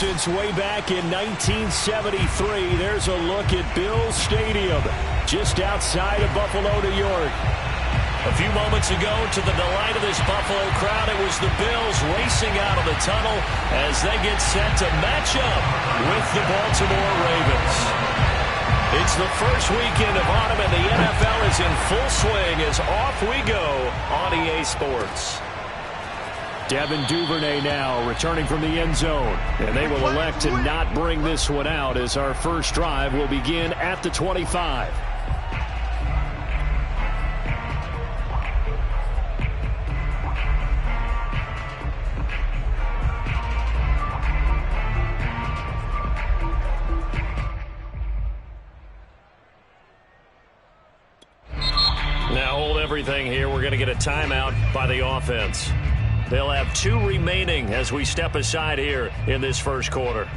since way back in 1973. There's a look at Bills Stadium, just outside of Buffalo, New York. A few moments ago, to the delight of this Buffalo crowd, it was the Bills racing out of the tunnel as they get set to match up with the Baltimore Ravens. It's the first weekend of autumn, and the NFL is in full swing as off we go on EA Sports. Devin Duvernay now returning from the end zone, and they will elect to not bring this one out as our first drive will begin at the 25. Now hold everything here. We're going to get a timeout by the offense. They'll have 2 remaining as we step aside here in this first quarter.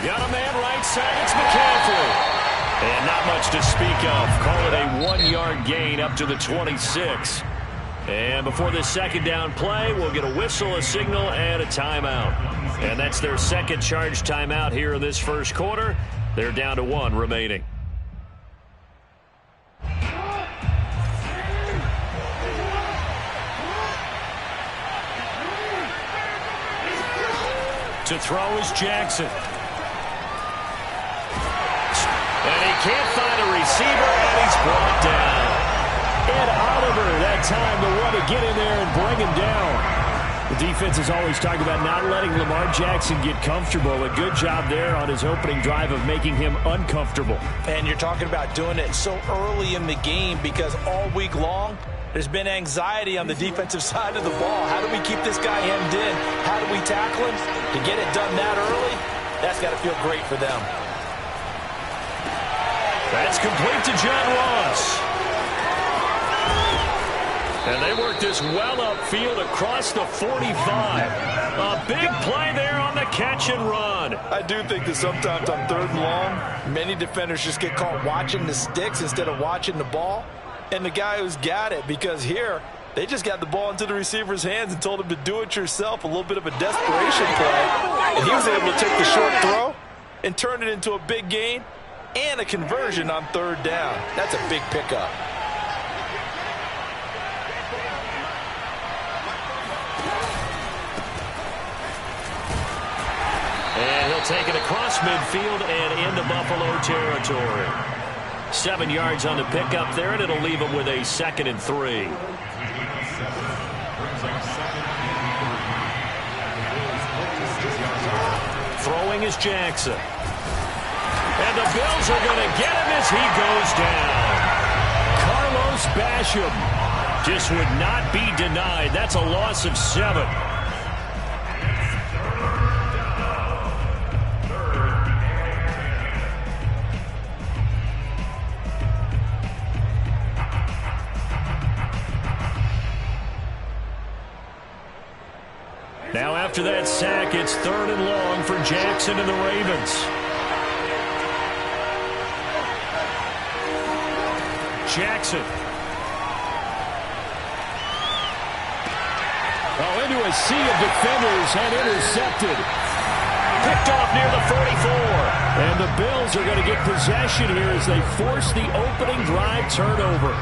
Got a man right side, it's McCaffrey. And not much to speak of. Call it a 1-yard gain up to the 26. And before this second down play, we'll get a whistle, a signal, and a timeout. And that's their second charge timeout here in this first quarter. They're down to 1 remaining. To throw is Jackson. And he can't find a receiver, and he's brought down. Ed Oliver, that time the one to get in there and bring him down. The defense has always talked about not letting Lamar Jackson get comfortable. A good job there on his opening drive of making him uncomfortable. And you're talking about doing it so early in the game because all week long, there's been anxiety on the defensive side of the ball. How do we keep this guy hemmed in? How do we tackle him? To get it done that early, that's got to feel great for them. That's complete to John Ross. And they work this well upfield across the 45. A big play there on the catch and run. I do think that sometimes on 3rd and long, many defenders just get caught watching the sticks instead of watching the ball. And the guy who's got it, because here, they just got the ball into the receiver's hands and told him to do it yourself, a little bit of a desperation play. And he was able to take the short throw and turn it into a big gain and a conversion on 3rd down. That's a big pickup. And he'll take it across midfield and into Buffalo territory. 7 yards on the pickup there, and it'll leave him with a 2nd and 3. Throwing is Jackson. And the Bills are going to get him as he goes down. Carlos Basham just would not be denied. That's a loss of 7. Now after that sack, it's 3rd and long for Jackson and the Ravens. Jackson. Oh, into a sea of defenders and intercepted. Picked off near the 44. And the Bills are going to get possession here as they force the opening drive turnover.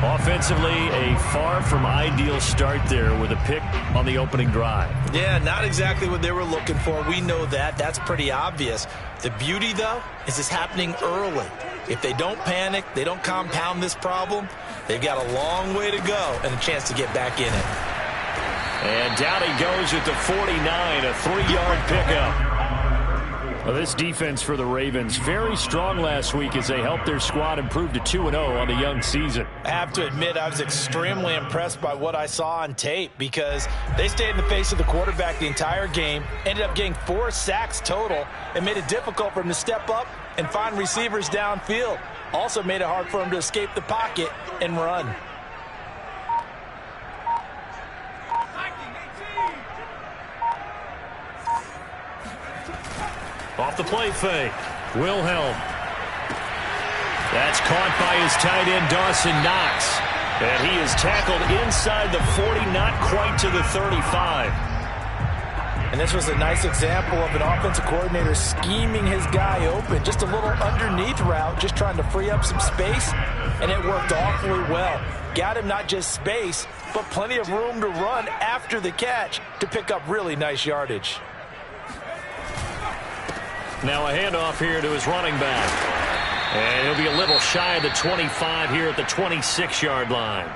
Offensively, a far from ideal start there with a pick on the opening drive. Yeah, not exactly what they were looking for. We know that. That's pretty obvious. The beauty, though, is it's happening early. If they don't panic, they don't compound this problem, they've got a long way to go and a chance to get back in it. And down he goes at the 49, a 3-yard pickup. Well, this defense for the Ravens, very strong last week as they helped their squad improve to 2-0 on the young season. I have to admit, I was extremely impressed by what I saw on tape because they stayed in the face of the quarterback the entire game, ended up getting 4 sacks total, and made it difficult for him to step up and find receivers downfield. Also made it hard for him to escape the pocket and run. Off the play fake. Wilhelm. That's caught by his tight end, Dawson Knox. And he is tackled inside the 40, not quite to the 35. And this was a nice example of an offensive coordinator scheming his guy open. Just a little underneath route, just trying to free up some space. And it worked awfully well. Got him not just space, but plenty of room to run after the catch to pick up really nice yardage. Now a handoff here to his running back. And he'll be a little shy of the 25 here at the 26-yard line.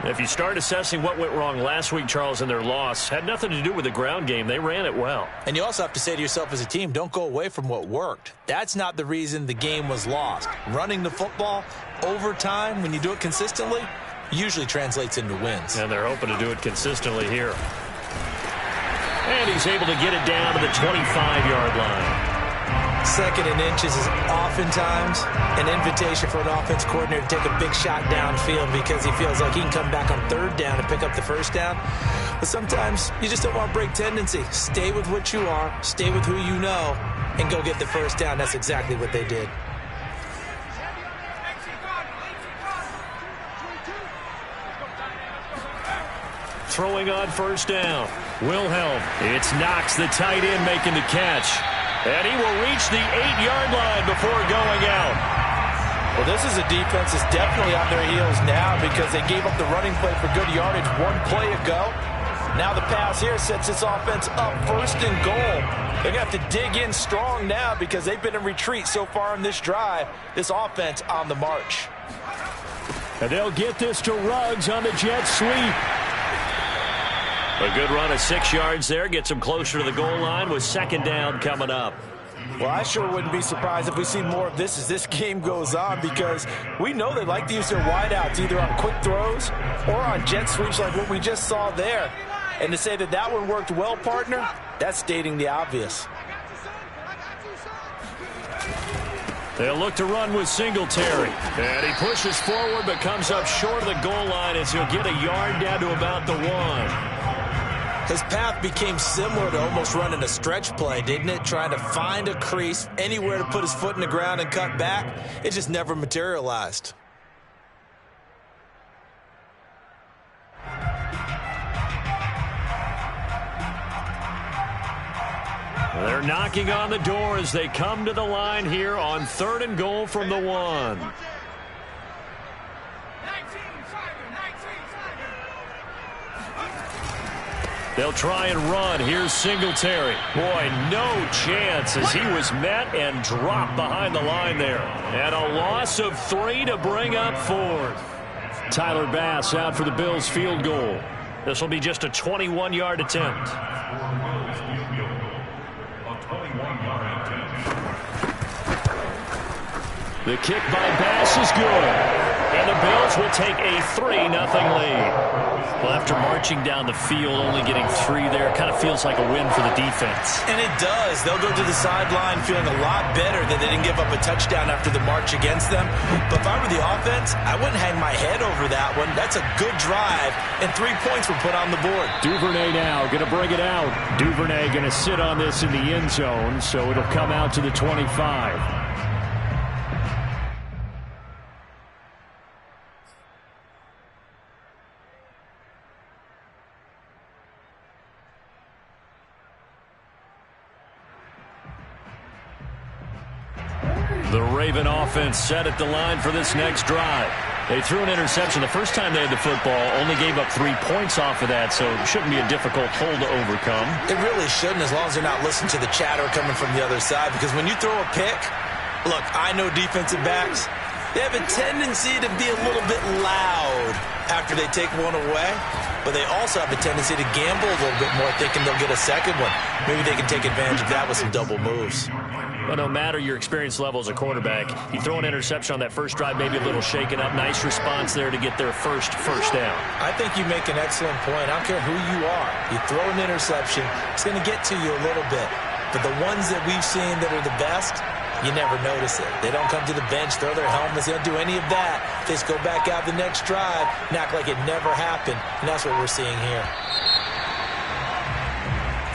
If you start assessing what went wrong last week, Charles, in their loss, had nothing to do with the ground game. They ran it well. And you also have to say to yourself as a team, don't go away from what worked. That's not the reason the game was lost. Running the football over time, when you do it consistently, usually translates into wins. And they're hoping to do it consistently here. And he's able to get it down to the 25-yard line. Second and inches is oftentimes an invitation for an offense coordinator to take a big shot downfield because he feels like he can come back on third down and pick up the first down. But sometimes you just don't want to break tendency. Stay with what you are, stay with who you know, and go get the first down. That's exactly what they did. Throwing on first down. Wilhelm. It's Knox, the tight end, making the catch. And he will reach the 8-yard line before going out. Well, this is a defense that's definitely on their heels now because they gave up the running play for good yardage one play ago. Now the pass here sets this offense up first and goal. They're going to have to dig in strong now because they've been in retreat so far in this drive. This offense on the march. And they'll get this to Ruggs on the jet sweep. A good run of 6 yards there. Gets him closer to the goal line with second down coming up. Well, I sure wouldn't be surprised if we see more of this as this game goes on because we know they like to use their wideouts either on quick throws or on jet sweeps like what we just saw there. And to say that that one worked well, partner, that's stating the obvious. They'll look to run with Singletary. And he pushes forward but comes up short of the goal line as he'll get a yard down to about the 1. His path became similar to almost running a stretch play, didn't it? Trying to find a crease, anywhere to put his foot in the ground and cut back. It just never materialized. They're knocking on the door as they come to the line here on 3rd and goal from the 1. They'll try and run. Here's Singletary. Boy, no chance as he was met and dropped behind the line there. And a loss of 3 to bring up 4th. Tyler Bass out for the Bills field goal. This will be just a 21-yard attempt. The kick by Bass is good. And the Bills will take a 3-0 lead. Well, after marching down the field, only getting 3 there, kind of feels like a win for the defense. And it does. They'll go to the sideline feeling a lot better that they didn't give up a touchdown after the march against them. But if I were the offense, I wouldn't hang my head over that one. That's a good drive, and 3 points were put on the board. Duvernay now going to bring it out. Duvernay going to sit on this in the end zone, so it'll come out to the 25. The Raven offense set at the line for this next drive. They threw an interception the first time they had the football, only gave up 3 points off of that, so it shouldn't be a difficult hole to overcome. It really shouldn't, as long as they're not listening to the chatter coming from the other side, because when you throw a pick, look, I know defensive backs, they have a tendency to be a little bit loud after they take one away, but they also have a tendency to gamble a little bit more, thinking they'll get a second one. Maybe they can take advantage of that with some double moves. But no matter your experience level as a quarterback, you throw an interception on that first drive, maybe a little shaken up. Nice response there to get their first down. I think you make an excellent point. I don't care who you are. You throw an interception, it's going to get to you a little bit. But the ones that we've seen that are the best, you never notice it. They don't come to the bench, throw their helmets. They don't do any of that. They just go back out the next drive and act like it never happened. And that's what we're seeing here.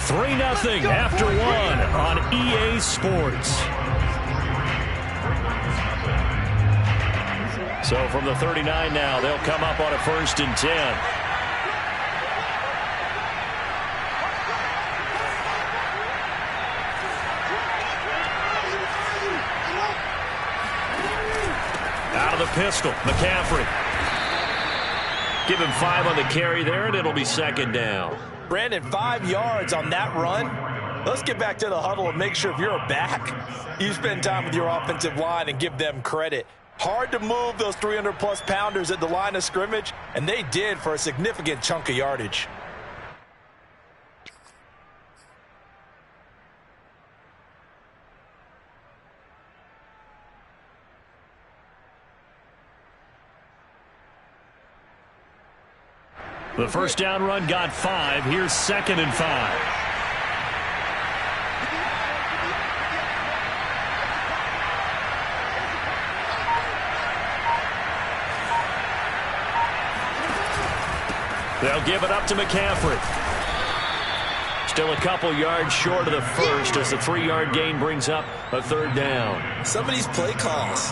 3-0 after one on EA Sports. So from the 39 now, they'll come up on a 1st and 10. Out of the pistol, McCaffrey. Give him 5 on the carry there, and it'll be 2nd down. Brandon, 5 yards on that run. Let's get back to the huddle and make sure if you're a back, you spend time with your offensive line and give them credit. Hard to move those 300-plus pounders at the line of scrimmage, and they did for a significant chunk of yardage. The first down run got 5. Here's 2nd and 5. They'll give it up to McCaffrey. Still a couple yards short of the first as the 3-yard gain brings up a 3rd down. Some of these play calls,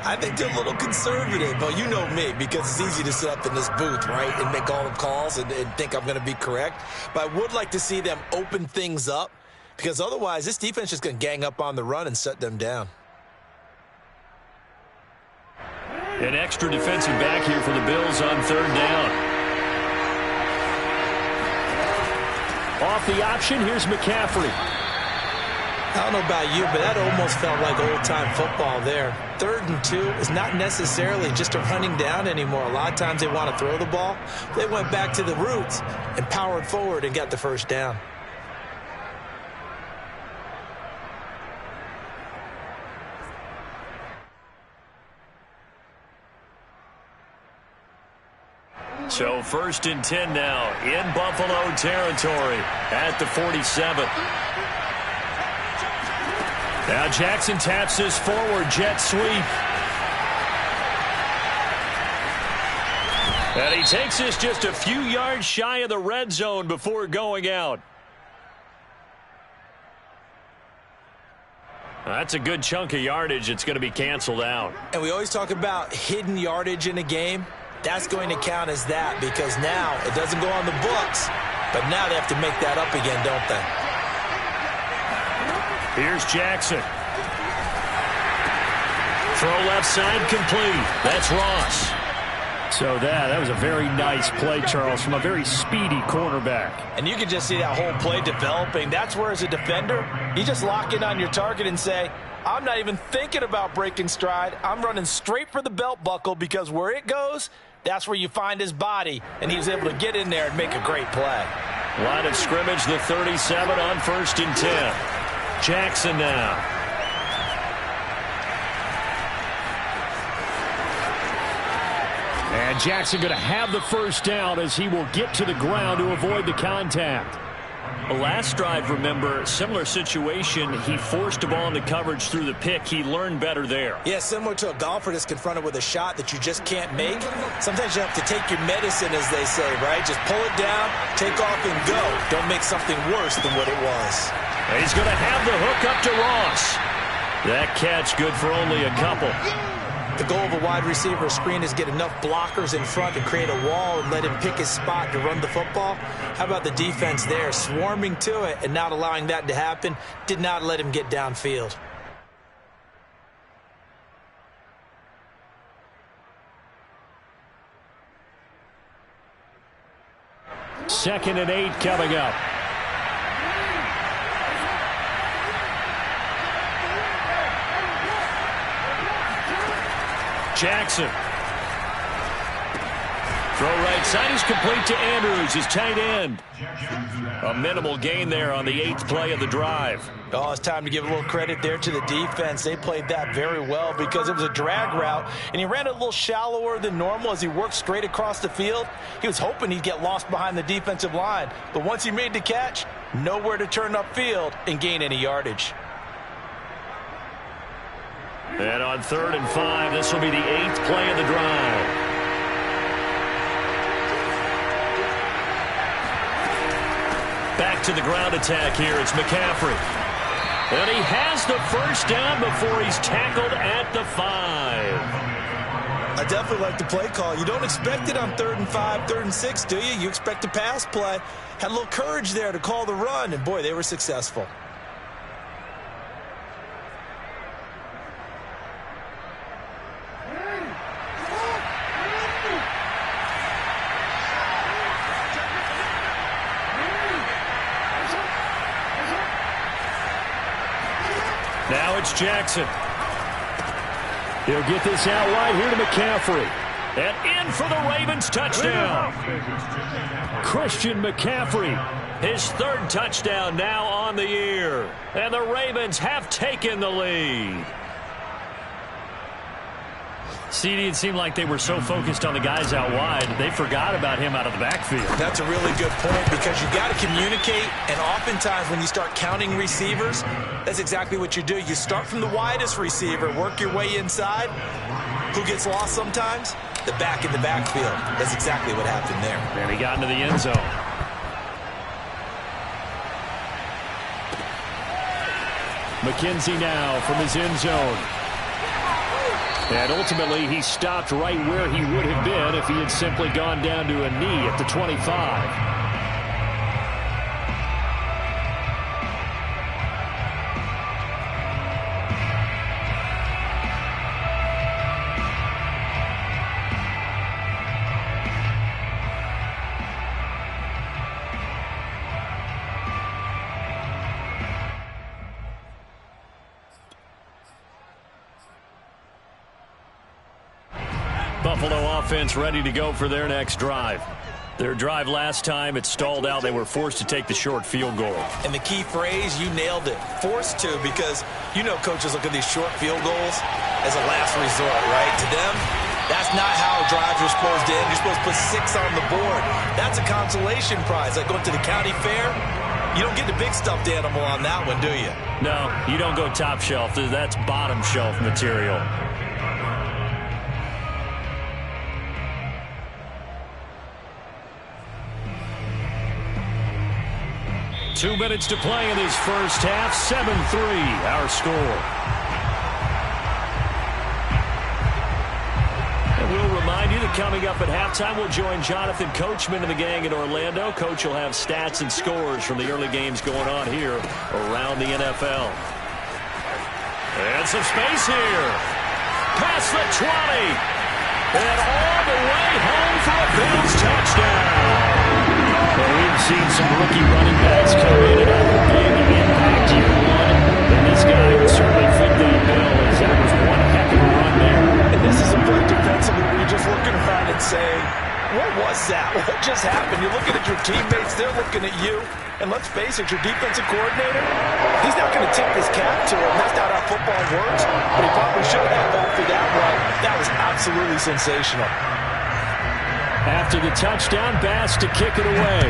I think they're a little conservative, but you know me, because it's easy to sit up in this booth, right, and make all the calls and think I'm going to be correct. But I would like to see them open things up, because otherwise this defense is going to gang up on the run and shut them down. An extra defensive back here for the Bills on 3rd down. Off the option, here's McCaffrey. I don't know about you, but that almost felt like old-time football there. 3rd and 2 is not necessarily just a running down anymore. A lot of times they want to throw the ball. They went back to the roots and powered forward and got the 1st down. So 1st and 10 now in Buffalo territory at the 47. Now Jackson taps this forward jet sweep. And he takes this just a few yards shy of the red zone before going out. That's a good chunk of yardage. It's going to be canceled out. And we always talk about hidden yardage in a game. That's going to count as that, because now it doesn't go on the books, but now they have to make that up again, don't they? Here's Jackson. Throw left side complete. That's Ross. So that was a very nice play, Charles, from a very speedy cornerback. And you can just see that whole play developing. That's where, as a defender, you just lock in on your target and say, I'm not even thinking about breaking stride. I'm running straight for the belt buckle, because where it goes, that's where you find his body. And he was able to get in there and make a great play. Line of scrimmage, the 37 on 1st and 10. Jackson now. And Jackson going to have the 1st down as he will get to the ground to avoid the contact. The last drive, remember, similar situation. He forced a ball into coverage through the pick. He learned better there. Yeah, similar to a golfer that's confronted with a shot that you just can't make. Sometimes you have to take your medicine, as they say, right? Just pull it down, take off, and go. Don't make something worse than what it was. And he's going to have the hook up to Ross. That catch good for only a couple. The goal of a wide receiver screen is get enough blockers in front to create a wall and let him pick his spot to run the football. How about the defense there, swarming to it and not allowing that to happen? Did not let him get downfield. Second and 8 coming up. Jackson. Throw right side is complete to Andrews, his tight end. A minimal gain there on the 8th play of the drive. Oh, it's time to give a little credit there to the defense. They played that very well because it was a drag route, and he ran it a little shallower than normal as he worked straight across the field. He was hoping he'd get lost behind the defensive line, but once he made the catch, nowhere to turn upfield and gain any yardage. And on 3rd and 5, this will be the 8th play of the drive. Back to the ground attack here. It's McCaffrey. And he has the first down before he's tackled at the 5. I definitely like the play call. You don't expect it on 3rd and 5, 3rd and 6, do you? You expect a pass play. Had a little courage there to call the run, and boy, they were successful. Now it's Jackson. He'll get this out wide here to McCaffrey. And in for the Ravens touchdown. Christian McCaffrey, his 3rd touchdown now on the year. And the Ravens have taken the lead. CD, it seemed like they were so focused on the guys out wide, they forgot about him out of the backfield. That's a really good point because you got to communicate, and oftentimes when you start counting receivers, that's exactly what you do. You start from the widest receiver, work your way inside. Who gets lost sometimes? The back in the backfield. That's exactly what happened there. And he got into the end zone. McKenzie now from his end zone. And ultimately, he stopped right where he would have been if he had simply gone down to a knee at the 25. Buffalo offense ready to go for their next drive. Their drive last time, it stalled out. They were forced to take the short field goal. And the key phrase, you nailed it. Forced to, because you know coaches look at these short field goals as a last resort, right? To them, that's not how drives are supposed to end. You're supposed to put 6 on the board. That's a consolation prize. Like going to the county fair, you don't get the big stuffed animal on that one, do you? No, you don't go top shelf. That's bottom shelf material. 2 minutes to play in this first half. 7-3, our score. And we'll remind you that coming up at halftime, we'll join Jonathan Coachman and the gang in Orlando. Coach will have stats and scores from the early games going on here around the NFL. And some space here. Past the 20. And all the way home for a Bills touchdown. Well, we've seen some rookie running backs come in and have a big impact year one. And this guy would certainly fit that bill, as that was one heck of a run there. And this is a play defensively where you're just looking around and saying, what was that? What just happened? You're looking at your teammates. They're looking at you. And let's face it, your defensive coordinator, he's not going to tip his cap to him. That's not how football works. But he probably should have after that run. That was absolutely sensational. After the touchdown, Bass to kick it away.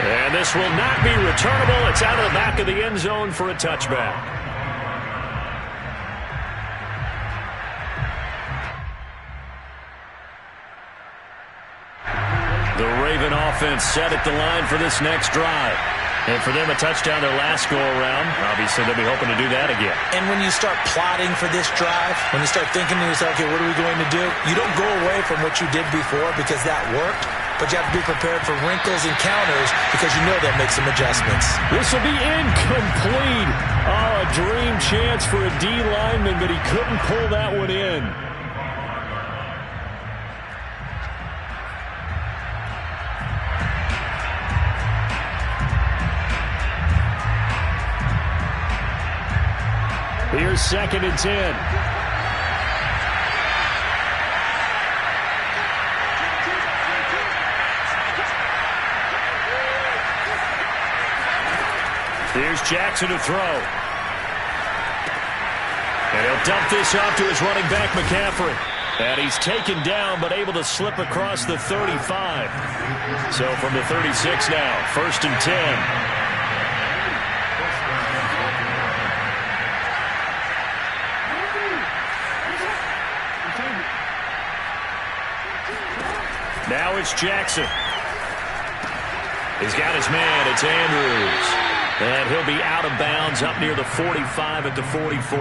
And this will not be returnable. It's out of the back of the end zone for a touchback. The Raven offense set at the line for this next drive. And for them, a touchdown their last go-around. Obviously, they'll be hoping to do that again. And when you start plotting for this drive, when you start thinking to yourself, okay, what are we going to do? You don't go away from what you did before because that worked, but you have to be prepared for wrinkles and counters because you know they'll make some adjustments. This will be incomplete. Oh, a dream chance for a D lineman, but he couldn't pull that one in. Here's 2nd and 10. Here's Jackson to throw. And he'll dump this off to his running back, McCaffrey. And he's taken down, but able to slip across the 35. So from the 36 now, 1st and 10. Now it's Jackson. He's got his man. It's Andrews. And he'll be out of bounds up near the 45 at the 44.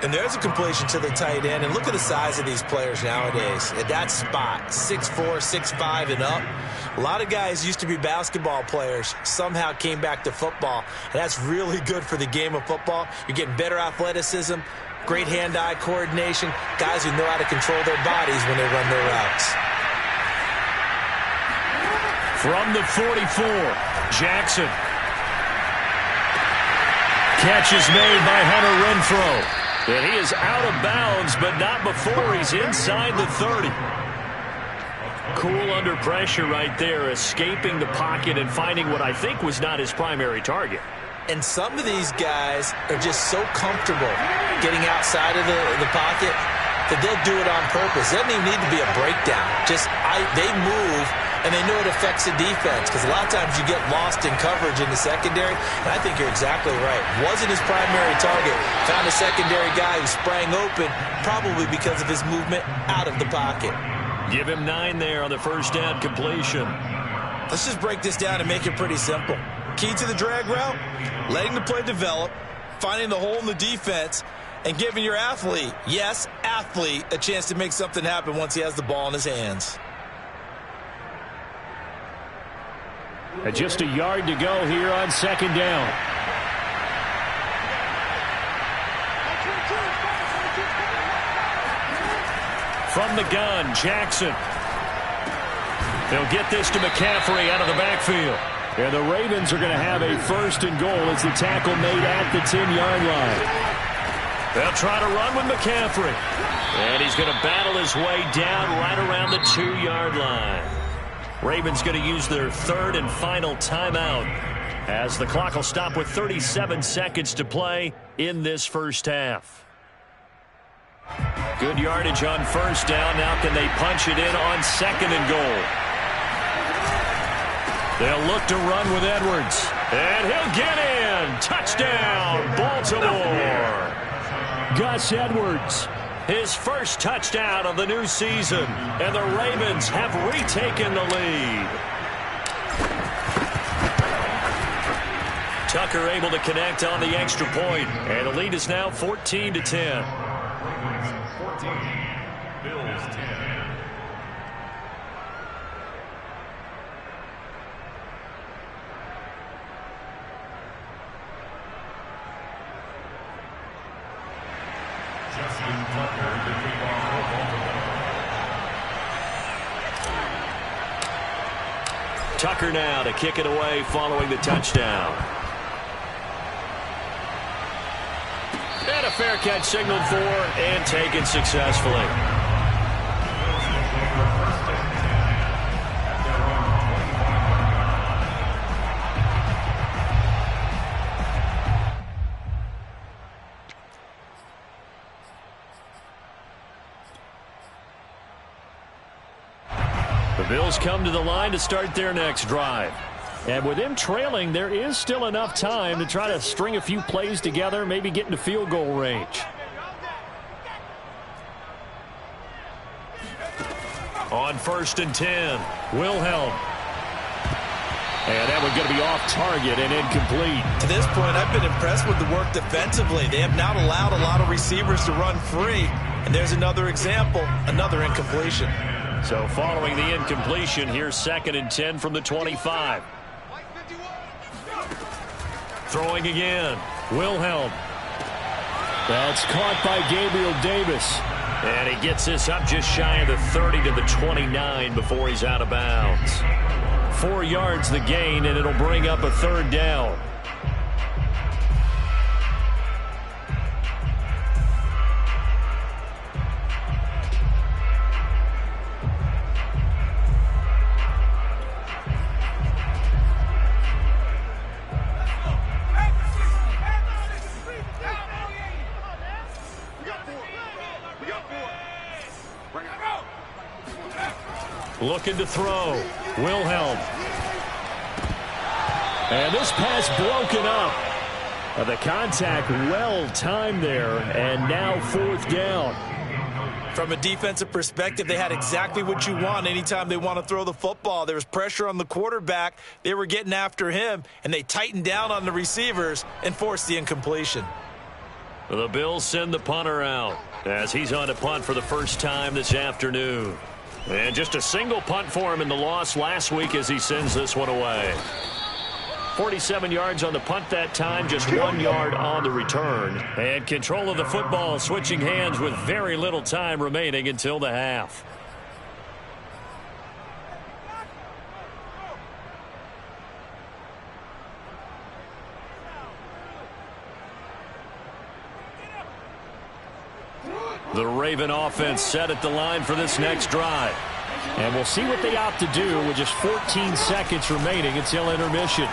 And there's a completion to the tight end. And look at the size of these players nowadays. At that spot, 6'4", 6'5", and up. A lot of guys used to be basketball players, somehow came back to football. And that's really good for the game of football. You're getting better athleticism, great hand-eye coordination, guys who know how to control their bodies when they run their routes. From the 44, Jackson. Catch is made by Hunter Renfrow. And he is out of bounds, but not before he's inside the 30. Cool under pressure right there, escaping the pocket and finding what I think was not his primary target. And some of these guys are just so comfortable getting outside of the pocket that they'll do it on purpose. It doesn't even need to be a breakdown. They move, and they know it affects the defense, because a lot of times you get lost in coverage in the secondary, and I think you're exactly right. Wasn't his primary target. Found a secondary guy who sprang open, probably because of his movement out of the pocket. Give him 9 there on the first down completion. Let's just break this down and make it pretty simple. Key to the drag route, letting the play develop, finding the hole in the defense, and giving your athlete, yes, athlete, a chance to make something happen once he has the ball in his hands. And just a yard to go here on second down. From the gun, Jackson. They'll get this to McCaffrey out of the backfield. And the Ravens are going to have a first and goal as the tackle made at the 10-yard line. They'll try to run with McCaffrey. And he's going to battle his way down right around the 2-yard line. Ravens going to use their third and final timeout as the clock will stop with 37 seconds to play in this first half. Good yardage on first down. Now can they punch it in on second and goal? They'll look to run with Edwards. And he'll get in. Touchdown, Baltimore. Gus Edwards, his first touchdown of the new season. And the Ravens have retaken the lead. Tucker able to connect on the extra point. And the lead is now 14-10. 14, Bills 10. Tucker now to kick it away following the touchdown. And a fair catch signaled for and taken successfully. The Bills come to the line to start their next drive. And with them trailing, there is still enough time to try to string a few plays together, maybe get into field goal range. On 1st and 10, Wilhelm. And that one's going to be off target and incomplete. To this point, I've been impressed with the work defensively. They have not allowed a lot of receivers to run free. And there's another example, another incompletion. So following the incompletion, here's 2nd and 10 from the 25. Throwing again, Wilhelm. That's caught by Gabriel Davis. And he gets this up just shy of the 30 to the 29 before he's out of bounds. 4 yards the gain, and it'll bring up a 3rd down. Looking to throw. Wilhelm. And this pass broken up. The contact well timed there. And now 4th down. From a defensive perspective, they had exactly what you want anytime they want to throw the football. There was pressure on the quarterback. They were getting after him, and they tightened down on the receivers and forced the incompletion. The Bills send the punter out as he's on to punt for the first time this afternoon. And just a single punt for him in the loss last week as he sends this one away. 47 yards on the punt that time, just 1 yard on the return. And control of the football switching hands with very little time remaining until the half. The Raven offense set at the line for this next drive. And we'll see what they opt to do with just 14 seconds remaining until intermission.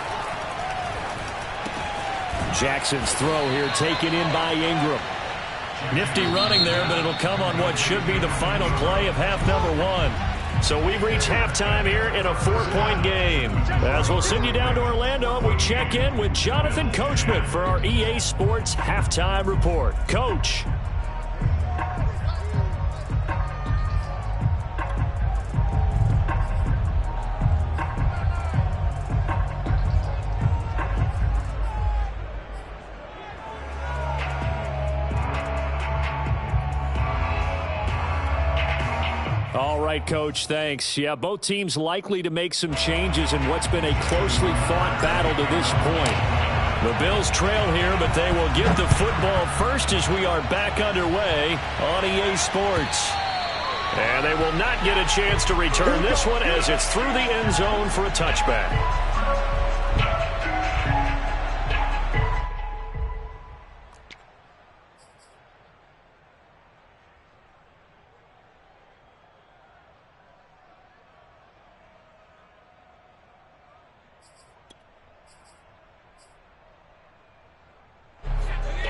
Jackson's throw here taken in by Ingram. Nifty running there, but it'll come on what should be the final play of half number 1. So we've reached halftime here in a 4-point game. As we'll send you down to Orlando, we check in with Jonathan Coachman for our EA Sports Halftime Report. Coach. All right, Coach, thanks. Yeah, both teams likely to make some changes in what's been a closely fought battle to this point. The Bills trail here, but they will get the football first as we are back underway on EA Sports. And they will not get a chance to return this one as it's through the end zone for a touchback.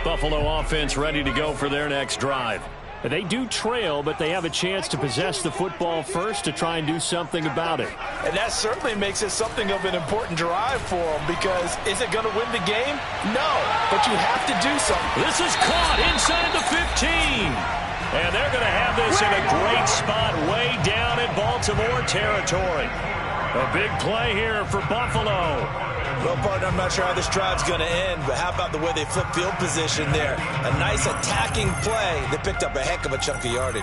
Buffalo offense ready to go for their next drive. They do trail, but they have a chance to possess the football first to try and do something about it. And that certainly makes it something of an important drive for them, because is it going to win the game? No, but you have to do something. This is caught inside the 15. And they're going to have this in a great spot way down in Baltimore territory. A big play here for Buffalo. Well, partner, I'm not sure how this drive's going to end, but how about the way they flip field position there? A nice attacking play that picked up a heck of a chunk of yardage.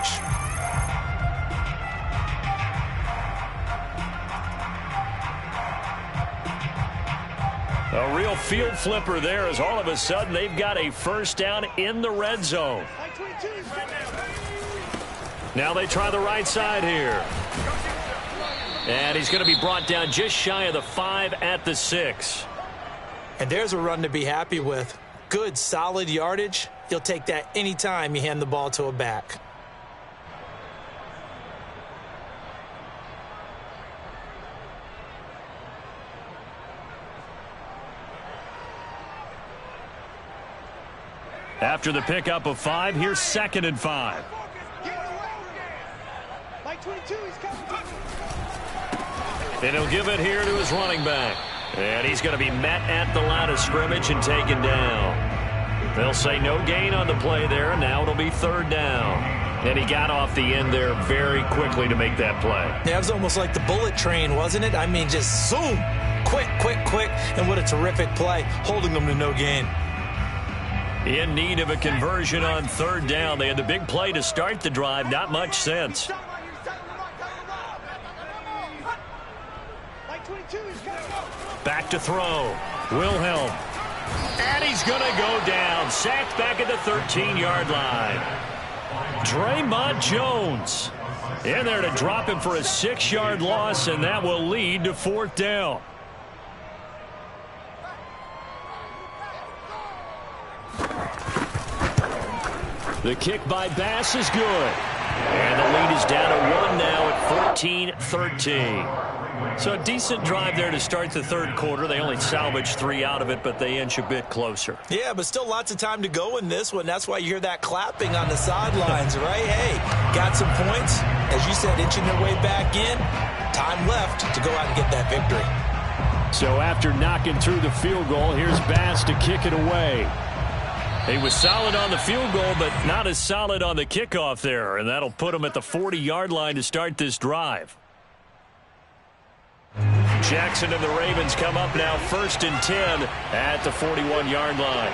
A real field flipper there as all of a sudden they've got a first down in the red zone. Now they try the right side here. And he's going to be brought down just shy of the 5 at the 6. And there's a run to be happy with. Good, solid yardage. You'll take that anytime you hand the ball to a back. After the pickup of 5, here's 2nd and 5. And he'll give it here to his running back. And he's going to be met at the line of scrimmage and taken down. They'll say no gain on the play there. Now it'll be 3rd down. And he got off the end there very quickly to make that play. Yeah, it was almost like the bullet train, wasn't it? I mean, just zoom. Quick, quick, quick. And what a terrific play, holding them to no gain. In need of a conversion on 3rd down. They had the big play to start the drive. Not much sense. Back to throw. Wilhelm. And he's going to go down. Sacked back at the 13-yard line. Draymond Jones in there to drop him for a 6-yard loss, and that will lead to 4th down. The kick by Bass is good. And the lead is down to 1 now at 14-13. So a decent drive there to start the 3rd quarter. They only salvaged 3 out of it, but they inch a bit closer. Yeah, but still lots of time to go in this one. That's why you hear that clapping on the sidelines, right? Hey, got some points. As you said, inching their way back in. Time left to go out and get that victory. So after knocking through the field goal, here's Bass to kick it away. He was solid on the field goal, but not as solid on the kickoff there, and that'll put him at the 40-yard line to start this drive. Jackson and the Ravens come up now 1st and 10 at the 41-yard line.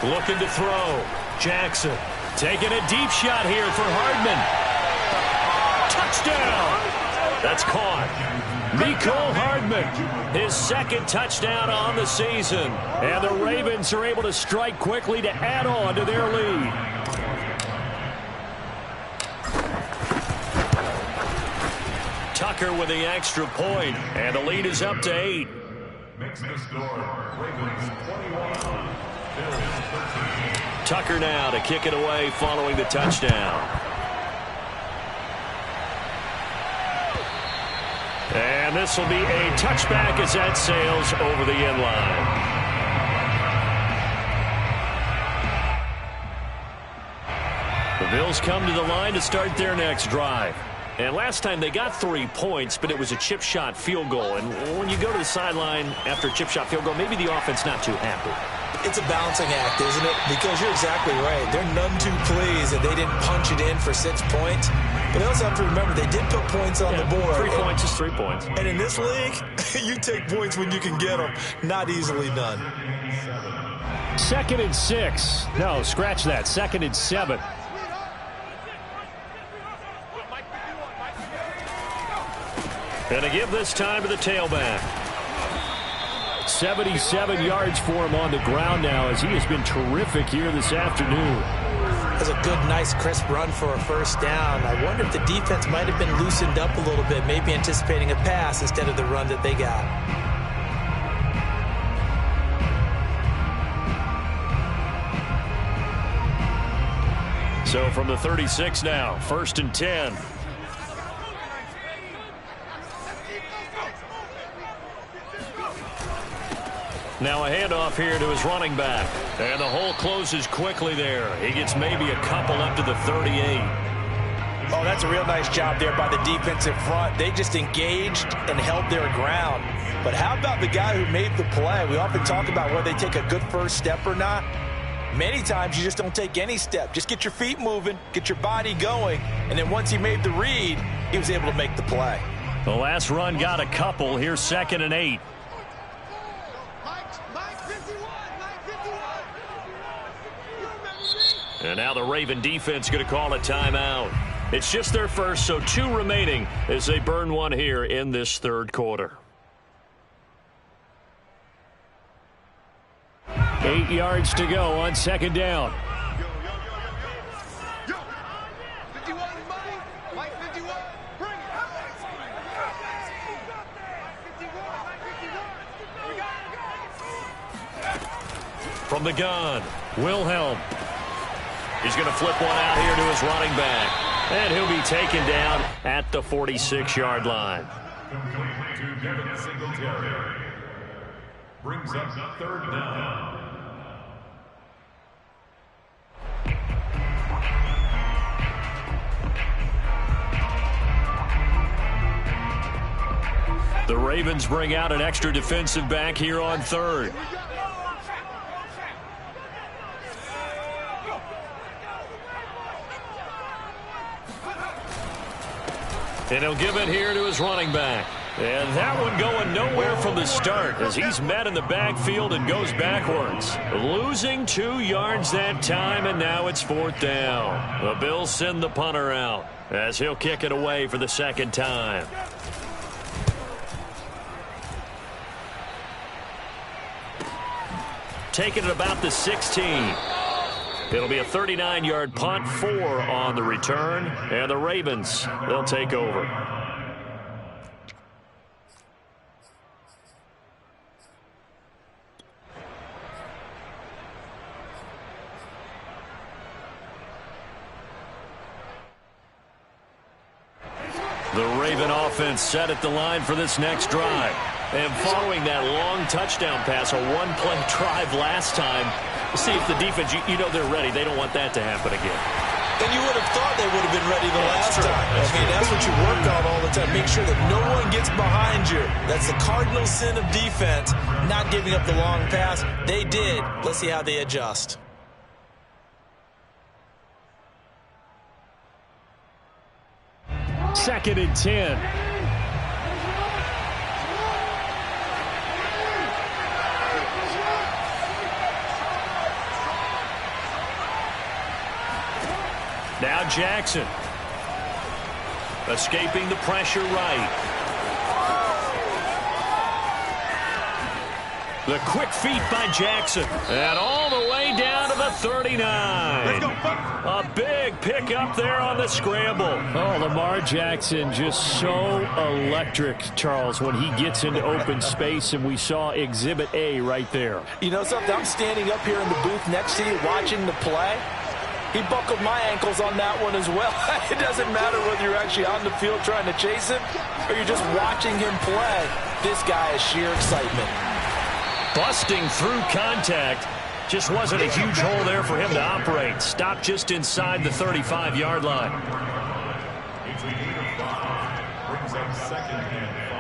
Looking to throw. Jackson taking a deep shot here for Hardman. Touchdown! That's caught. Mecole Hardman, his 2nd touchdown on the season. And the Ravens are able to strike quickly to add on to their lead. Tucker with the extra point, and the lead is up to 8. Makes the score. Ravens 21. Tucker now to kick it away following the touchdown. And this will be a touchback as that sails over the end line. The Bills come to the line to start their next drive. And last time they got 3 points, but it was a chip shot field goal. And when you go to the sideline after a chip shot field goal, maybe the offense not too happy. It's a balancing act, isn't it? Because you're exactly right. They're none too pleased that they didn't punch it in for 6 points. But they also have to remember they did put points on the board. 3 points is 3 points. And in this league, you take points when you can get them. Not easily done. 2nd and 6. No, scratch that. 2nd and 7. And to give this time to the tailback. 77 yards for him on the ground now as he has been terrific here this afternoon. That's a good, nice, crisp run for a 1st down. I wonder if the defense might have been loosened up a little bit, maybe anticipating a pass instead of the run that they got. So from the 36 now, 1st and 10. Now a handoff here to his running back. And the hole closes quickly there. He gets maybe a couple up to the 38. Oh, that's a real nice job there by the defensive front. They just engaged and held their ground. But how about the guy who made the play? We often talk about whether they take a good first step or not. Many times you just don't take any step. Just get your feet moving, get your body going, and then once he made the read, he was able to make the play. The last run got a couple. Here's 2nd and 8. And now the Raven defense going to call a timeout. It's just their first, so 2 remaining as they burn one here in this 3rd quarter. 8 yards to go on 2nd down. From the gun, Wilhelm. He's going to flip one out here to his running back. And he'll be taken down at the 46-yard line. Brings up 3rd down. The Ravens bring out an extra defensive back here on 3rd. And he'll give it here to his running back. And that one going nowhere from the start as he's met in the backfield and goes backwards. Losing 2 yards that time, and now it's 4th down. The Bills send the punter out as he'll kick it away for the 2nd time. Taking it about the 16. It'll be a 39-yard punt, 4 on the return, and the Ravens, they'll take over. The Raven offense set at the line for this next drive. And following that long touchdown pass, a one-play drive last time, see if the defense, you know they're ready. They don't want that to happen again. And you would have thought they would have been ready the last time. I mean, that's what you work on all the time. Make sure that no one gets behind you. That's the cardinal sin of defense, not giving up the long pass. They did. Let's see how they adjust. Second and 10. Now Jackson. Escaping the pressure right. The quick feet by Jackson. And all the way down to the 39. A big pick up there on the scramble. Oh, Lamar Jackson just so electric, Charles, when he gets into open space, and we saw Exhibit A right there. You know something? I'm standing up here in the booth next to you watching the play. He buckled my ankles on that one as well. It doesn't matter whether you're actually on the field trying to chase him or you're just watching him play. This guy is sheer excitement. Busting through contact. Just wasn't a huge hole there for him to operate. Stopped just inside the 35-yard line. It's a gain of 5. Brings up second and 5.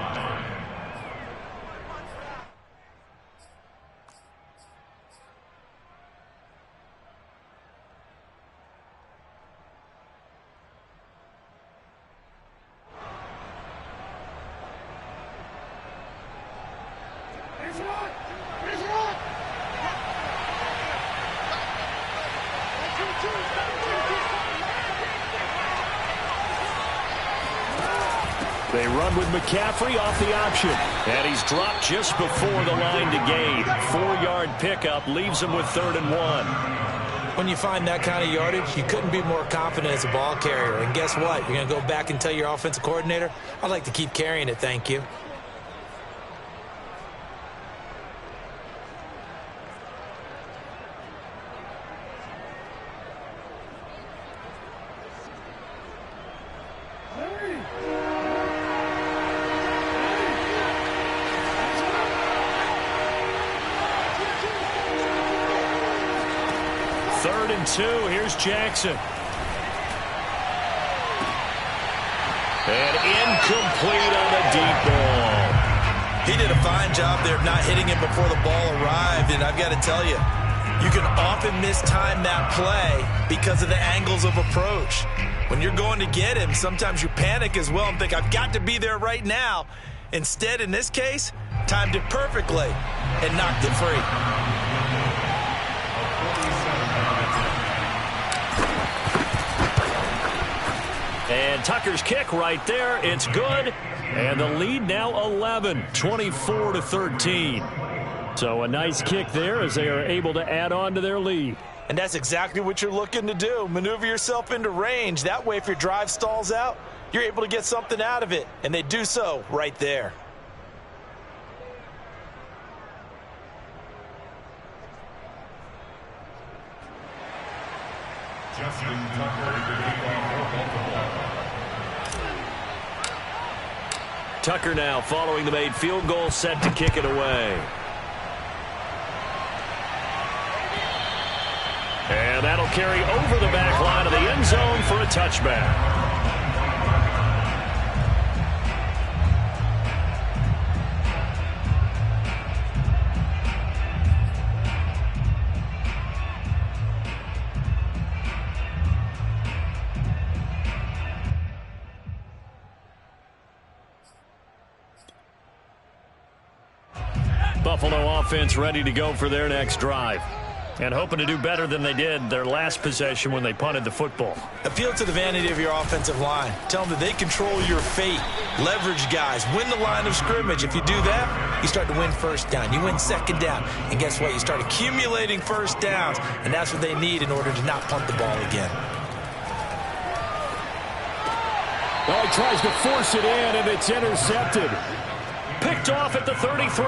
They run with McCaffrey off the option. And he's dropped just before the line to gain. 4-yard pickup leaves him with 3rd and 1. When you find that kind of yardage, you couldn't be more confident as a ball carrier. And guess what? You're going to go back and tell your offensive coordinator, I'd like to keep carrying it, thank you. Third and 2. Here's Jackson. And incomplete on a deep ball. He did a fine job there of not hitting him before the ball arrived. And I've got to tell you, you can often mistime that play because of the angles of approach. When you're going to get him, sometimes you panic as well and think, I've got to be there right now. Instead, in this case, timed it perfectly and knocked it free. And Tucker's kick right there. It's good. And the lead now 11, 24-13. So a nice kick there as they are able to add on to their lead. And that's exactly what you're looking to do. Maneuver yourself into range. That way, if your drive stalls out, you're able to get something out of it. And they do so right there. Justin Tucker to kick off for Baltimore. Tucker now following the made field goal, set to kick it away. And that'll carry over the back line of the end zone for a touchback. Buffalo offense ready to go for their next drive. And hoping to do better than they did their last possession when they punted the football. Appeal to the vanity of your offensive line. Tell them that they control your fate. Leverage guys. Win the line of scrimmage. If you do that, you start to win first down. You win second down. And guess what? You start accumulating first downs. And that's what they need in order to not punt the ball again. Well, he tries to force it in, and it's intercepted. Picked off at the 33.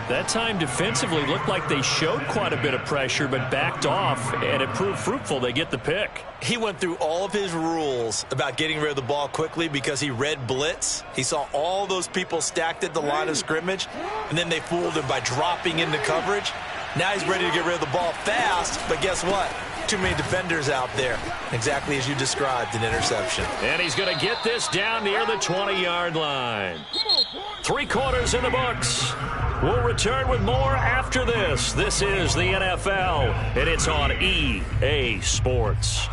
That time defensively looked like they showed quite a bit of pressure, but backed off, and it proved fruitful. They get the pick. He went through all of his rules about getting rid of the ball quickly because he read blitz. He saw all those people stacked at the line of scrimmage, and then they fooled him by dropping into coverage. Now he's ready to get rid of the ball fast, but guess what? Too many defenders out there. Exactly as you described, an interception. And he's going to get this down near the 20-yard line. 3 quarters in the books. We'll return with more after this. This is the NFL, and it's on EA Sports.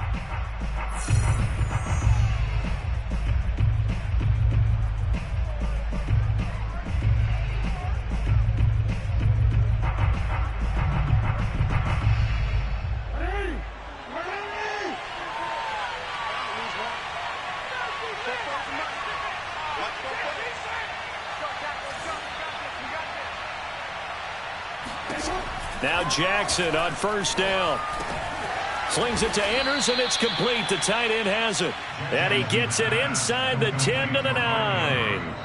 Now Jackson on first down. Slings it to Andrews, and it's complete. The tight end has it. And he gets it inside the 10 to the 9.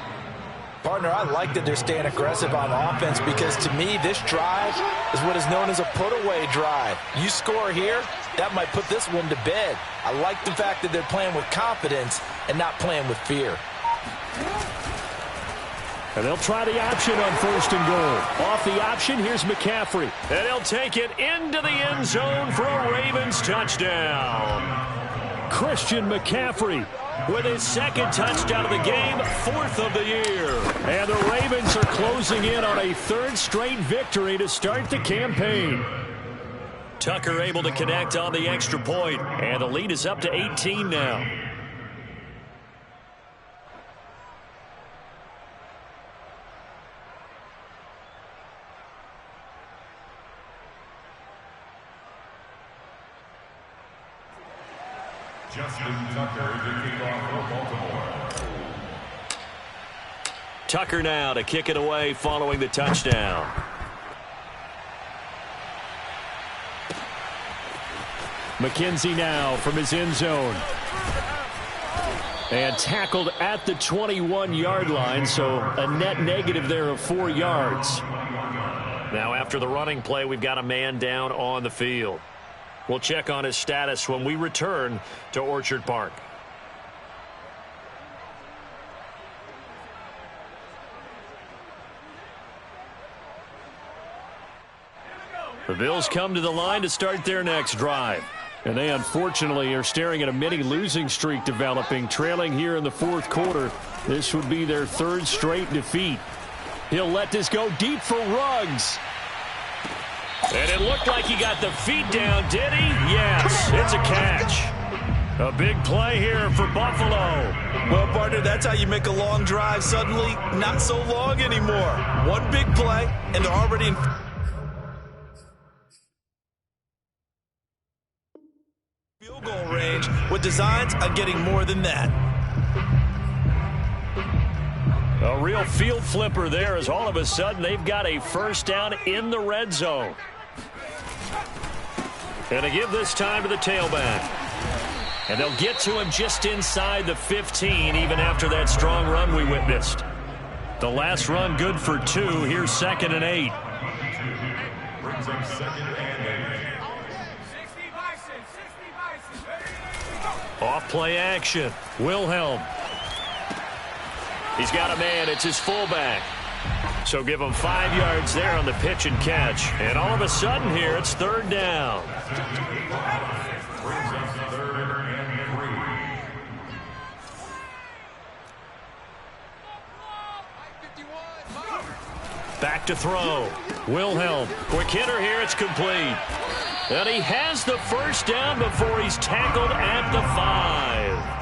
Partner, I like that they're staying aggressive on offense because, to me, this drive is what is known as a put-away drive. You score here, that might put this one to bed. I like the fact that they're playing with confidence and not playing with fear. And they'll try the option on first and goal. Off the option, here's McCaffrey. And he'll take it into the end zone for a Ravens touchdown. Christian McCaffrey with his 2nd touchdown of the game, 4th of the year. And the Ravens are closing in on a 3rd straight victory to start the campaign. Tucker able to connect on the extra point, and the lead is up to 18 now. Justin Tucker to kick off for Baltimore. Tucker now to kick it away following the touchdown. McKenzie now from his end zone. And tackled at the 21-yard line, so a net negative there of 4 yards. Now after the running play, we've got a man down on the field. We'll check on his status when we return to Orchard Park. The Bills come to the line to start their next drive. And they unfortunately are staring at a mini losing streak developing, trailing here in the 4th quarter. This would be their 3rd straight defeat. He'll let this go deep for Ruggs. And it looked like he got the feet down, did he? Yes, it's a catch. A big play here for Buffalo. Well, partner, that's how you make a long drive suddenly not so long anymore. One big play, and they're already in field goal range with designs on getting more than that. A real field flipper there as all of a sudden they've got a first down in the red zone. And to give this time to the tailback. And they'll get to him just inside the 15 even after that strong run we witnessed. The last run good for 2. Here's 2nd and 8. Brings up 2nd and 8. Off play action. Wilhelm. He's got a man. It's his fullback. So give him 5 yards there on the pitch and catch. And all of a sudden here, it's 3rd down. Brings up 3rd and 3. Back to throw. Wilhelm. Quick hitter here. It's complete. And he has the first down before he's tackled at the 5.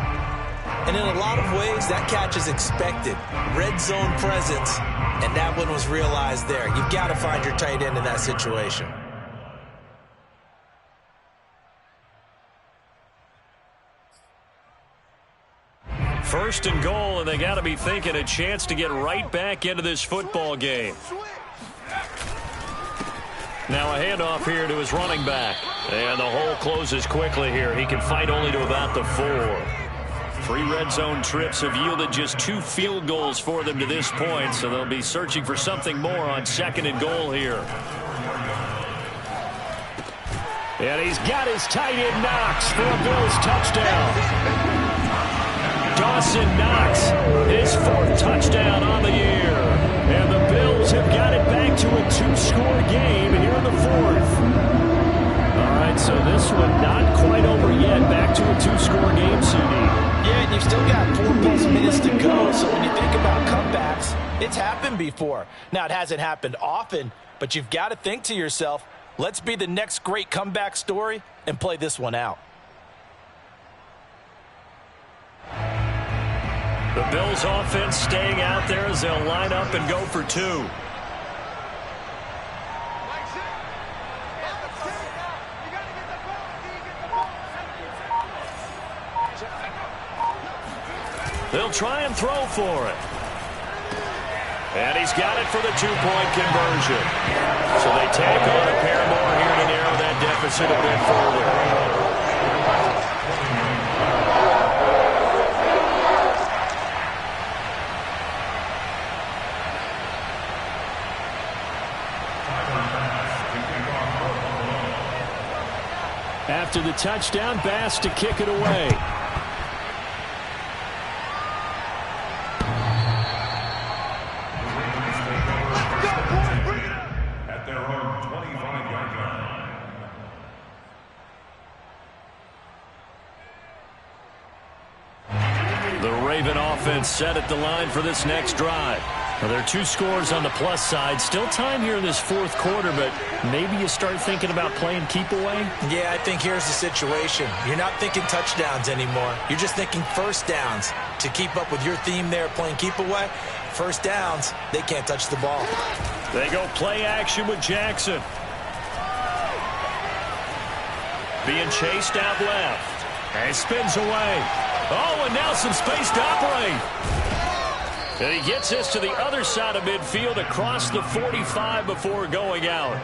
And in a lot of ways, that catch is expected. Red zone presence, and that one was realized there. You've got to find your tight end in that situation. First and goal, and they got to be thinking a chance to get right back into this football game. Now a handoff here to his running back. And the hole closes quickly here. He can fight only to about the 4. 3 red zone trips have yielded just 2 field goals for them to this point, so they'll be searching for something more on 2nd and goal here. And he's got his tight end Knox for a Bills touchdown. Dawson Knox, his 4th touchdown on the year. And the Bills have got it back to a 2-score game here in the 4th. All right, so this one a two-score game, CD. Yeah, and you've still got 4+ minutes to go, so when you think about comebacks, it's happened before. Now, it hasn't happened often, but you've got to think to yourself, let's be the next great comeback story and play this one out. The Bills offense staying out there as they'll line up and go for two. They'll try and throw for it. And he's got it for the two-point conversion. So they take on a pair more here to narrow that deficit a bit further. After the touchdown, Bass to kick it away. At their own 25-yard line. The Raven offense set at the line for this next drive. Now, there are two scores on the plus side. Still time here in this fourth quarter, but maybe you start thinking about playing keep away? Yeah, I think here's the situation. You're not thinking touchdowns anymore. You're just thinking first downs. To keep up with your theme there, playing keep away, first downs, they can't touch the ball. They go play action with Jackson. Being chased out left. And spins away. Oh, and now some space to operate. And he gets this to the other side of midfield across the 45 before going out.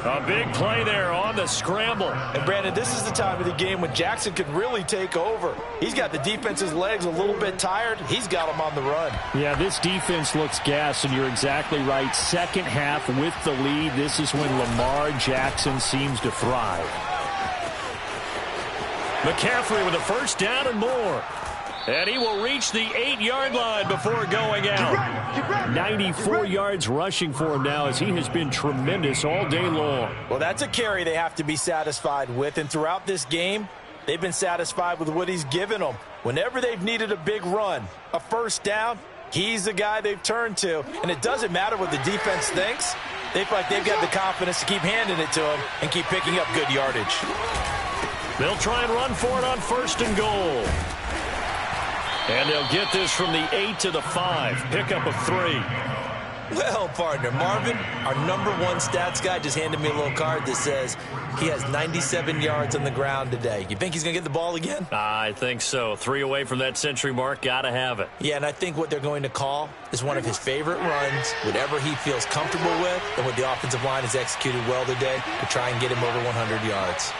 A big play there on the scramble. And, Brandon, this is the time of the game when Jackson could really take over. He's got the defense's legs a little bit tired. He's got them on the run. Yeah, this defense looks gassed, and you're exactly right. Second half with the lead, this is when Lamar Jackson seems to thrive. McCaffrey with a first down and more. And he will reach the 8-yard line before going out. 94 yards rushing for him now as he has been tremendous all day long. Well, that's a carry they have to be satisfied with. And throughout this game, they've been satisfied with what he's given them. Whenever they've needed a big run, a first down, he's the guy they've turned to. And it doesn't matter what the defense thinks. They feel like they've got the confidence to keep handing it to him and keep picking up good yardage. They'll try and run for it on first and goal. And they'll get this from the 8 to the 5. Pickup of 3. Well, partner, Marvin, our #1 stats guy just handed me a little card that says he has 97 yards on the ground today. You think he's going to get the ball again? I think so. 3 away from that century mark. Got to have it. Yeah, and I think what they're going to call is one of his favorite runs, whatever he feels comfortable with, and what the offensive line has executed well today to try and get him over 100 yards.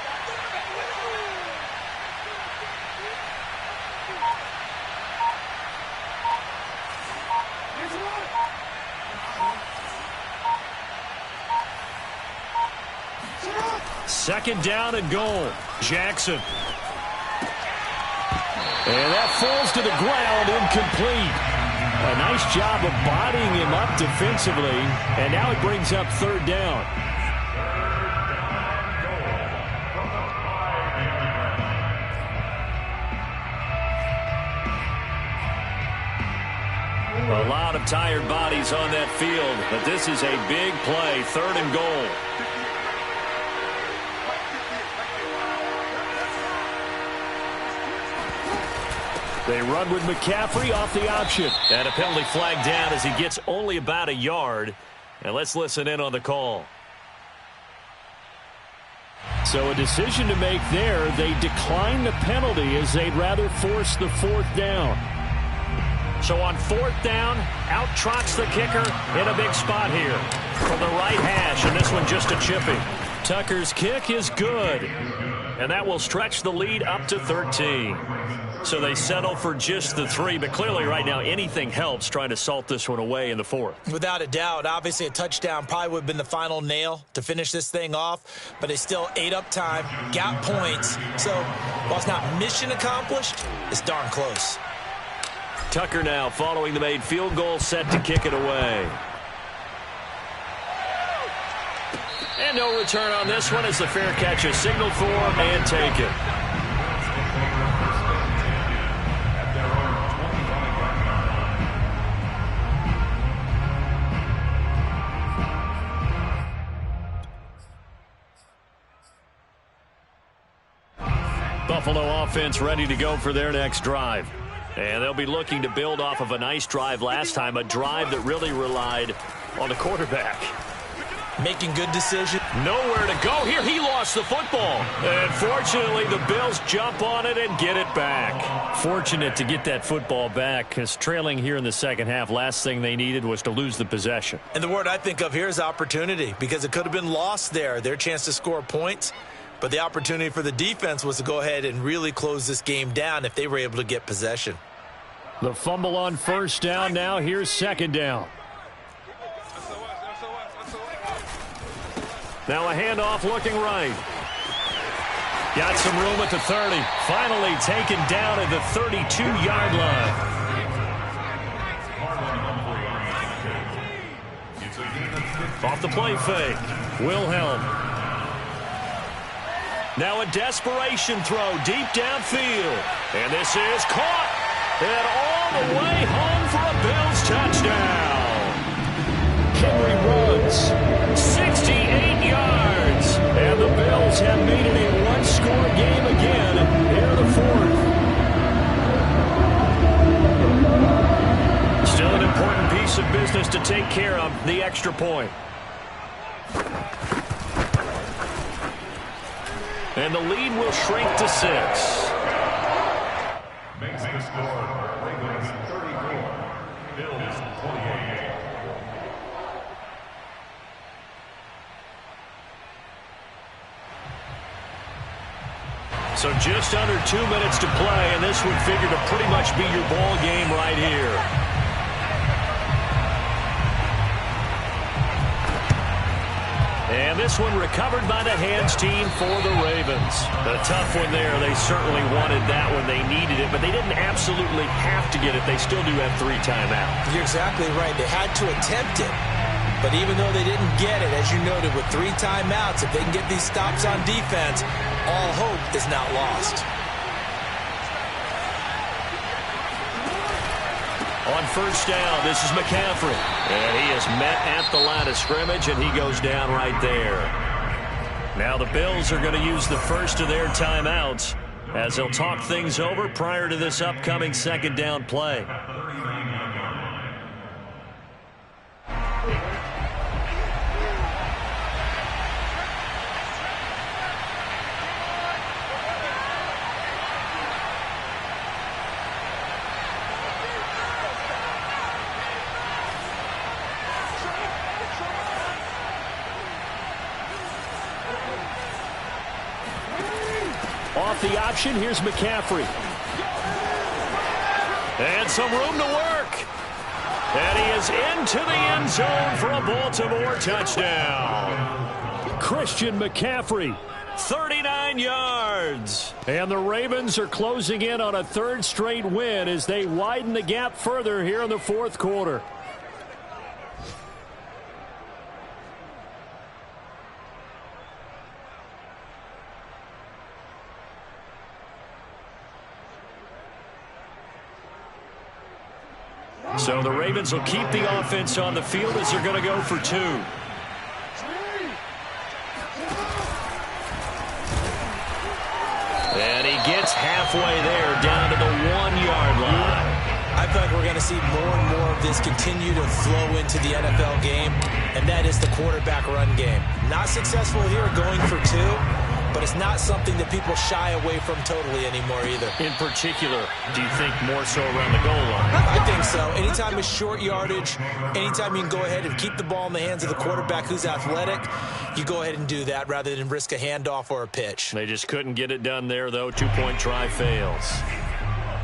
Second down and goal. Jackson. And that falls to the ground, incomplete. A nice job of bodying him up defensively. And now it brings up third down. A lot of tired bodies on that field, but this is a big play. Third and goal. They run with McCaffrey off the option. And a penalty flag down as he gets only about a yard. And let's listen in on the call. So a decision to make there. They decline the penalty as they'd rather force the fourth down. So on fourth down, out trots the kicker in a big spot here from the right hash. And this one just a chipping. Tucker's kick is good. And that will stretch the lead up to 13. So they settle for just the 3, but clearly right now anything helps trying to salt this one away in the fourth. Without a doubt, obviously a touchdown probably would have been the final nail to finish this thing off, but they still ate up time, got points. So while it's not mission accomplished, it's darn close. Tucker now following the made field goal, set to kick it away. And no return on this one as the fair catch is signaled for and taken. Buffalo offense ready to go for their next drive. And they'll be looking to build off of a nice drive last time, a drive that really relied on the quarterback. Making good decisions. Nowhere to go here. He lost the football. And fortunately, the Bills jump on it and get it back. Fortunate to get that football back, because trailing here in the second half, last thing they needed was to lose the possession. And the word I think of here is opportunity, because it could have been lost there. Their chance to score points. But the opportunity for the defense was to go ahead and really close this game down if they were able to get possession. The fumble on first down. Now here's second down. Now a handoff looking right. Got some room at the 30. Finally taken down at the 32-yard line. Off the play fake. Wilhelm. Now a desperation throw deep downfield. And this is caught. And all the way home for a Bills touchdown. Henry runs 68 yards. And the Bills have made it a one-score game again here in the fourth. Still an important piece of business to take care of, the extra point. And the lead will shrink to 6. Makes the score. Ravens 34. Bills 28. So just under 2 minutes to play, and this would figure to pretty much be your ball game right here. And this one recovered by the hands team for the Ravens. A tough one there. They certainly wanted that when they needed it, but they didn't absolutely have to get it. They still do have 3 timeouts. You're exactly right. They had to attempt it. But even though they didn't get it, as you noted, with 3 timeouts, if they can get these stops on defense, all hope is not lost. On first down, this is McCaffrey. And he is met at the line of scrimmage, and he goes down right there. Now the Bills are going to use the first of their timeouts as they'll talk things over prior to this upcoming second down play. Off the option, here's McCaffrey. And some room to work. And he is into the end zone for a Baltimore touchdown. Christian McCaffrey, 39 yards. And the Ravens are closing in on a 3rd straight win as they widen the gap further here in the 4th quarter. So the Ravens will keep the offense on the field as they're going to go for 2. And he gets halfway there, down to the 1-yard line. I feel like we're going to see more and more of this continue to flow into the NFL game, and that is the quarterback run game. Not successful here going for 2, but it's not something that people shy away from totally anymore either. In particular, do you think more so around the goal line? I think so. Anytime it's short yardage, anytime you can go ahead and keep the ball in the hands of the quarterback who's athletic, you go ahead and do that rather than risk a handoff or a pitch. They just couldn't get it done there, though. 2-point try fails.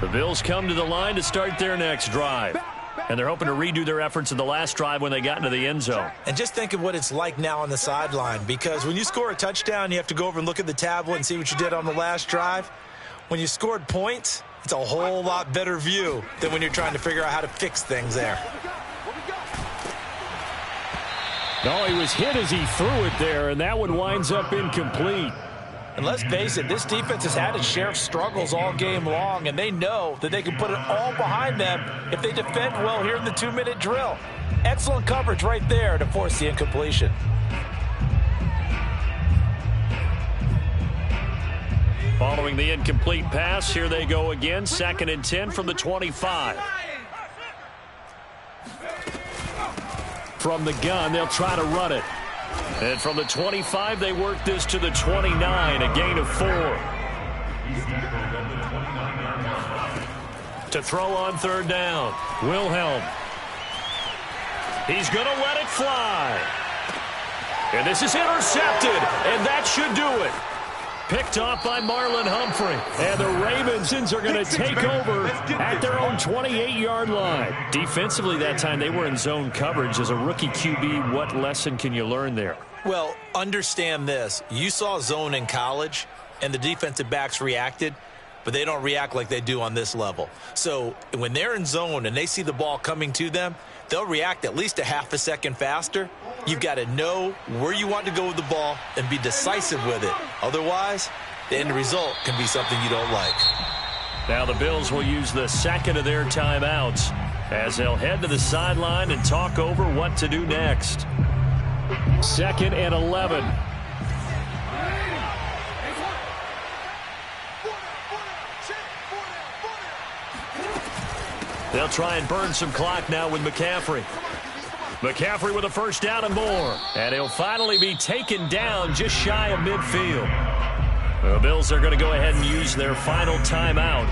The Bills come to the line to start their next drive. And they're hoping to redo their efforts in the last drive when they got into the end zone. And just think of what it's like now on the sideline, because when you score a touchdown, you have to go over and look at the tablet and see what you did on the last drive. When you scored points, it's a whole lot better view than when you're trying to figure out how to fix things there. No, he was hit as he threw it there, and that one winds up incomplete. And let's face it, this defense has had its share of struggles all game long, and they know that they can put it all behind them if they defend well here in the 2-minute drill. Excellent coverage right there to force the incompletion. Following the incomplete pass, here they go again. 2nd and 10 from the 25. From the gun, they'll try to run it. And from the 25, they work this to the 29, a gain of 4. To throw on 3rd down, Wilhelm. He's going to let it fly. And this is intercepted, and that should do it. Picked off by Marlon Humphrey. And the Ravens are going to take over at their own 28-yard line. Defensively that time, they were in zone coverage. As a rookie QB, what lesson can you learn there? Well, understand this. You saw zone in college, and the defensive backs reacted, but they don't react like they do on this level. So when they're in zone and they see the ball coming to them, they'll react at least a half a second faster. You've got to know where you want to go with the ball and be decisive with it. Otherwise, the end result can be something you don't like. Now the Bills will use the 2nd of their timeouts as they'll head to the sideline and talk over what to do next. 2nd and 11. They'll try and burn some clock now with McCaffrey. McCaffrey with a 1st down and more. And he'll finally be taken down just shy of midfield. The Bills are going to go ahead and use their final timeout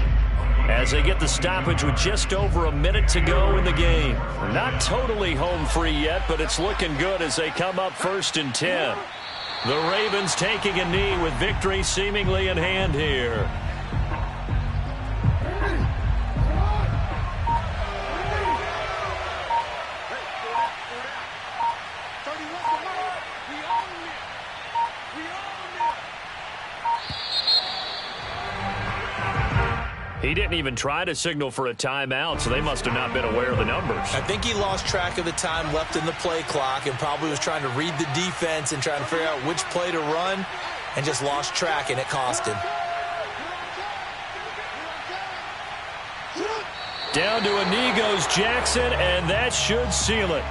as they get the stoppage with just over a minute to go in the game. Not totally home free yet, but it's looking good as they come up 1st and 10. The Ravens taking a knee with victory seemingly in hand here. He didn't even try to signal for a timeout, so they must have not been aware of the numbers. I think he lost track of the time left in the play clock and probably was trying to read the defense and trying to figure out which play to run and just lost track, and it cost him. Down to a knee goes Jackson, and that should seal it.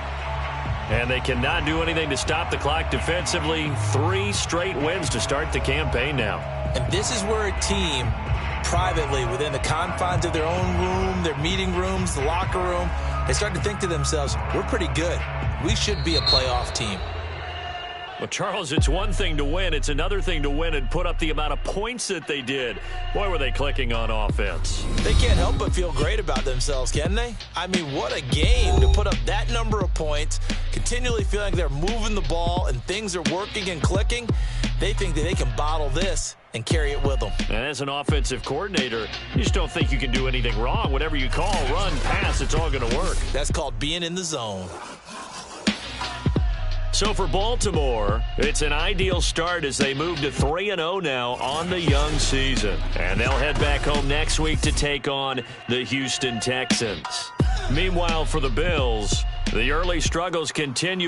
And they cannot do anything to stop the clock defensively. 3 straight wins to start the campaign now. And this is where a team privately, within the confines of their own room, their meeting rooms, the locker room, they start to think to themselves, we're pretty good. We should be a playoff team. Well, Charles, it's one thing to win. It's another thing to win and put up the amount of points that they did. Boy, were they clicking on offense. They can't help but feel great about themselves, can they? I mean, what a game to put up that number of points, continually feeling like they're moving the ball and things are working and clicking. They think that they can bottle this and carry it with them. And as an offensive coordinator, you just don't think you can do anything wrong. Whatever you call, run, pass, it's all going to work. That's called being in the zone. So for Baltimore, it's an ideal start as they move to 3-0 now on the young season. And they'll head back home next week to take on the Houston Texans. Meanwhile, for the Bills, the early struggles continue.